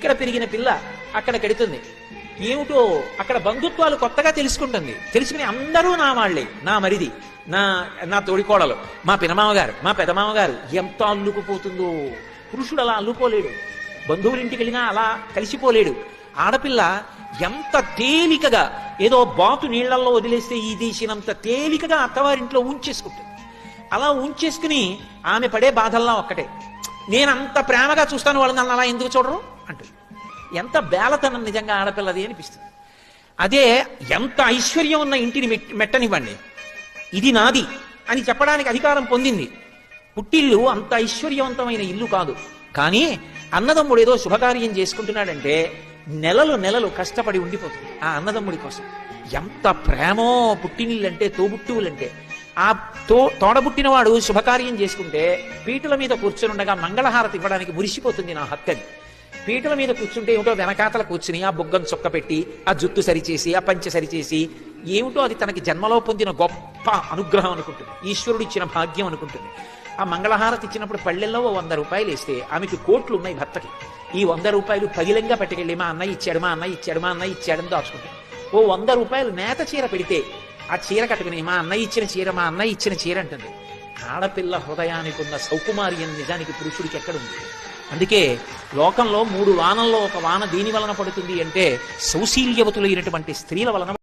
ఇక్కడ పెరిగిన పిల్ల అక్కడ కడుతుంది. ఏమిటో అక్కడ బంధుత్వాలు కొత్తగా తెలుసుకుంటుంది. తెలుసుకుని అందరూ నా వాళ్లే, నా మరిది, నా తోడికోడలు, మా పినమామగారు, మా పెదమామగారు. ఎంత అల్లుకుపోతుందో! పురుషుడు అలా అల్లుకోలేడు, బంధువుల ఇంటికి వెళ్ళినా అలా కలిసిపోలేడు. ఆడపిల్ల ఎంత తేలికగా, ఏదో బాతు నీళ్లలో వదిలేస్తే ఈ దేశినంత తేలికగా అత్తవారింట్లో ఉంచేసుకుంటుంది. అలా ఉంచేసుకుని ఆమె పడే బాధల్లా ఒక్కటే, నేనంత ప్రేమగా చూస్తాను వాళ్ళని, నన్ను అలా ఎందుకు చూడరు అంటుంది. ఎంత బేలతనం నిజంగా ఆడపిల్లది అనిపిస్తుంది. అదే ఎంత ఐశ్వర్యం ఉన్న ఇంటిని మెట్టనివ్వండి, ఇది నాది అని చెప్పడానికి అధికారం పొందింది. పుట్టిల్లు అంత ఐశ్వర్యవంతమైన ఇల్లు కాదు, కానీ అన్నదమ్ముడు ఏదో శుభకార్యం చేసుకుంటున్నాడంటే నెలలు నెలలు కష్టపడి ఉండిపోతుంది ఆ అన్నదమ్ముడి కోసం. ఎంత ప్రేమో పుట్టినిల్లంటే, తోబుట్టువులంటే. ఆ తోడబుట్టినవాడు శుభకార్యం చేసుకుంటే పీటల మీద కూర్చొని ఉండగా మంగళహారతి ఇవ్వడానికి మురిసిపోతుంది నా హక్కని. పీటల మీద కూర్చుంటే ఏమిటో వెనకాతల కూర్చుని ఆ బుగ్గను చొక్క పెట్టి, ఆ జుట్టు సరిచేసి, ఆ పంచె సరిచేసి, ఏమిటో అది తనకి జన్మలో పొందిన గొప్ప అనుగ్రహం అనుకుంటుంది, ఈశ్వరుడు ఇచ్చిన భాగ్యం అనుకుంటుంది. ఆ మంగళహారతి ఇచ్చినప్పుడు పళ్ళెల్లో 100 రూపాయలు వేస్తే ఆమెకు కోట్లు ఉన్నాయి భర్తకి. ఈ 100 రూపాయలు పగిలంగా పట్టుకెళ్ళి మా అన్నయ్య ఇచ్చాడు, మా అన్నయ్య ఇచ్చాడు, మా అన్నయ్య ఇచ్చాడని దాచుకుంటాడు. ఓ 100 రూపాయలు నేత చీర పెడితే ఆ చీర కట్టుకుని మా అన్నయ్య ఇచ్చిన చీర, మా అన్నయ్య ఇచ్చిన చీర అంటుంది. ఆడపిల్ల హృదయానికి ఉన్న సౌకుమార్యం నిజానికి పురుషుడికి ఎక్కడుంది? అందుకే లోకంలో 3 వానల్లో 1 వాన దేని వలన పడుతుంది అంటే సౌశీల్యవతులైనటువంటి స్త్రీల వలన